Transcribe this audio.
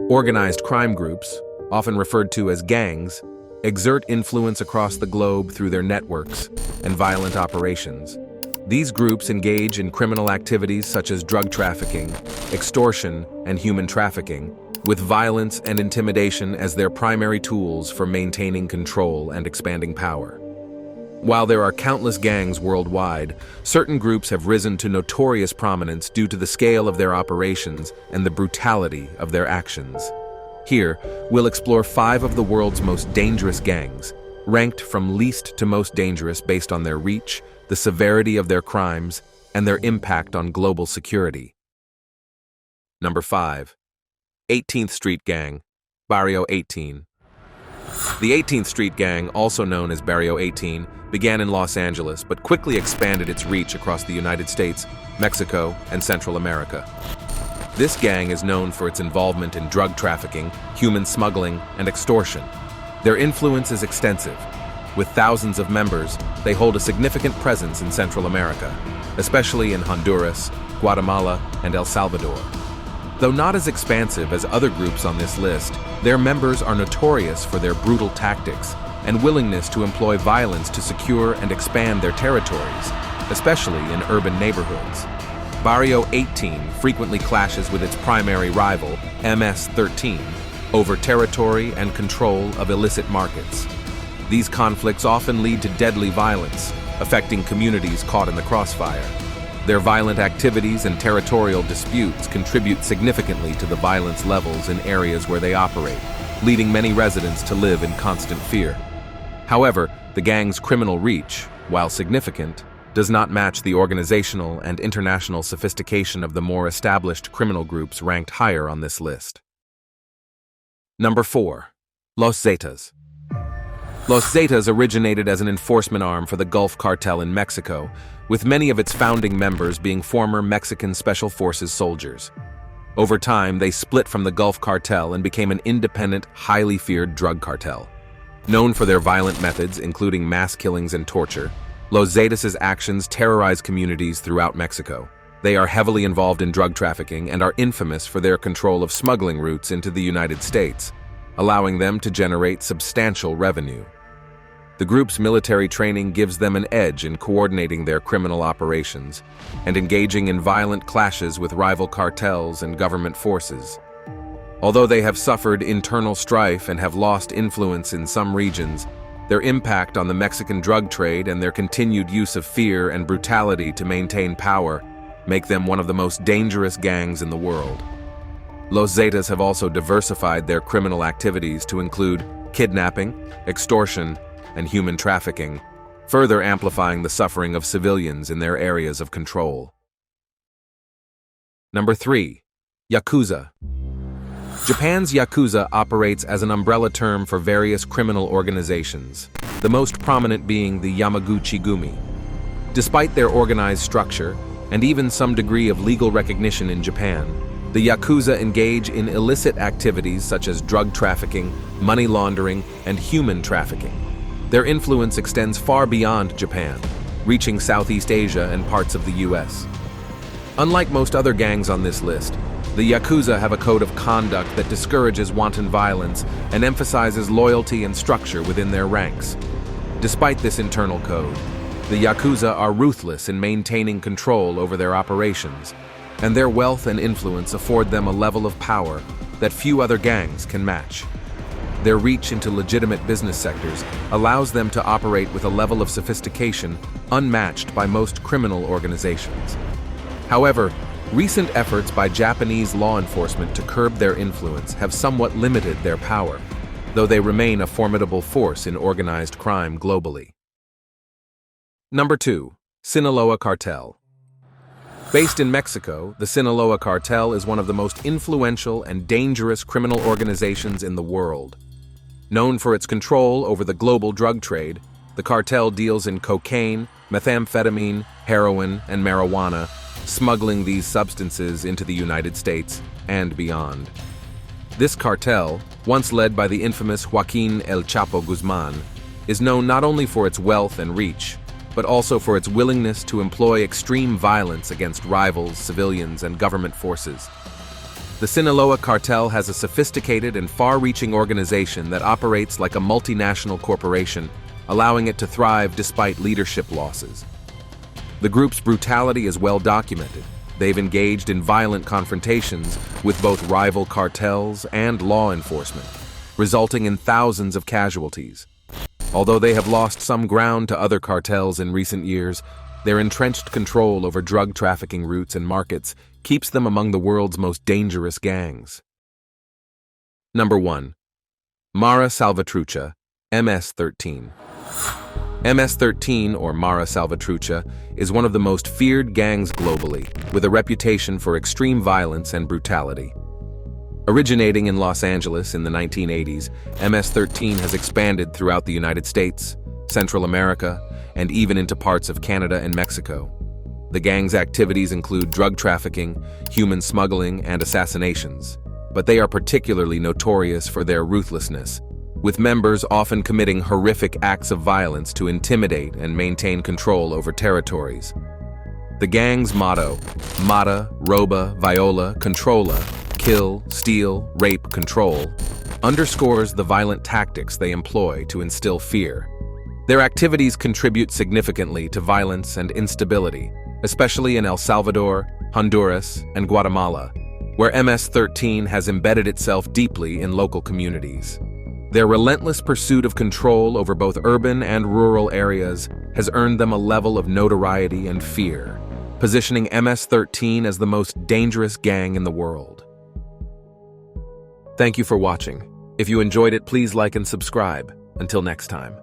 Organized crime groups, often referred to as gangs, exert influence across the globe through their networks and violent operations. These groups engage in criminal activities such as drug trafficking, extortion, and human trafficking, with violence and intimidation as their primary tools for maintaining control and expanding power. While there are countless gangs worldwide, certain groups have risen to notorious prominence due to the scale of their operations and the brutality of their actions. Here, we'll explore 5 of the world's most dangerous gangs, ranked from least to most dangerous based on their reach, the severity of their crimes, and their impact on global security. Number 5. 18th Street Gang, Barrio 18. The 18th Street Gang, also known as Barrio 18, began in Los Angeles but quickly expanded its reach across the United States, Mexico, and Central America. This gang is known for its involvement in drug trafficking, human smuggling, and extortion. Their influence is extensive. With thousands of members, they hold a significant presence in Central America, especially in Honduras, Guatemala, and El Salvador. Though not as expansive as other groups on this list, their members are notorious for their brutal tactics and willingness to employ violence to secure and expand their territories, especially in urban neighborhoods. Barrio 18 frequently clashes with its primary rival, MS-13, over territory and control of illicit markets. These conflicts often lead to deadly violence, affecting communities caught in the crossfire. Their violent activities and territorial disputes contribute significantly to the violence levels in areas where they operate, leading many residents to live in constant fear. However, the gang's criminal reach, while significant, does not match the organizational and international sophistication of the more established criminal groups ranked higher on this list. Number 4. Los Zetas. Los Zetas originated as an enforcement arm for the Gulf Cartel in Mexico, with many of its founding members being former Mexican Special Forces soldiers. Over time, they split from the Gulf Cartel and became an independent, highly feared drug cartel. Known for their violent methods, including mass killings and torture, Los Zetas' actions terrorize communities throughout Mexico. They are heavily involved in drug trafficking and are infamous for their control of smuggling routes into the United States, allowing them to generate substantial revenue. The group's military training gives them an edge in coordinating their criminal operations and engaging in violent clashes with rival cartels and government forces. Although they have suffered internal strife and have lost influence in some regions, their impact on the Mexican drug trade and their continued use of fear and brutality to maintain power make them one of the most dangerous gangs in the world. Los Zetas have also diversified their criminal activities to include kidnapping, extortion, and human trafficking, further amplifying the suffering of civilians in their areas of control. Number 3. Yakuza. Japan's Yakuza operates as an umbrella term for various criminal organizations, the most prominent being the Yamaguchi-gumi. Despite their organized structure, and even some degree of legal recognition in Japan, the Yakuza engage in illicit activities such as drug trafficking, money laundering, and human trafficking. Their influence extends far beyond Japan, reaching Southeast Asia and parts of the US. Unlike most other gangs on this list, the Yakuza have a code of conduct that discourages wanton violence and emphasizes loyalty and structure within their ranks. Despite this internal code, the Yakuza are ruthless in maintaining control over their operations, and their wealth and influence afford them a level of power that few other gangs can match. Their reach into legitimate business sectors allows them to operate with a level of sophistication unmatched by most criminal organizations. However, recent efforts by Japanese law enforcement to curb their influence have somewhat limited their power, though they remain a formidable force in organized crime globally. Number 2. Sinaloa Cartel. Based in Mexico, the Sinaloa Cartel is one of the most influential and dangerous criminal organizations in the world. Known for its control over the global drug trade, the cartel deals in cocaine, methamphetamine, heroin, and marijuana, smuggling these substances into the United States and beyond. This cartel, once led by the infamous Joaquin El Chapo Guzman, is known not only for its wealth and reach, but also for its willingness to employ extreme violence against rivals, civilians, and government forces. The Sinaloa Cartel has a sophisticated and far-reaching organization that operates like a multinational corporation, allowing it to thrive despite leadership losses. The group's brutality is well documented. They've engaged in violent confrontations with both rival cartels and law enforcement, resulting in thousands of casualties. Although they have lost some ground to other cartels in recent years, their entrenched control over drug trafficking routes and markets keeps them among the world's most dangerous gangs. Number 1. Mara Salvatrucha, MS-13. MS-13, or Mara Salvatrucha, is one of the most feared gangs globally, with a reputation for extreme violence and brutality. Originating in Los Angeles in the 1980s, MS-13 has expanded throughout the United States, Central America, and even into parts of Canada and Mexico. The gang's activities include drug trafficking, human smuggling, and assassinations, but they are particularly notorious for their ruthlessness, with members often committing horrific acts of violence to intimidate and maintain control over territories. The gang's motto, Mata, Roba, Viola, Controla, kill, steal, rape, control, underscores the violent tactics they employ to instill fear. Their activities contribute significantly to violence and instability, especially in El Salvador, Honduras, and Guatemala, where MS-13 has embedded itself deeply in local communities. Their relentless pursuit of control over both urban and rural areas has earned them a level of notoriety and fear, positioning MS-13 as the most dangerous gang in the world. Thank you for watching. If you enjoyed it, please like and subscribe. Until next time.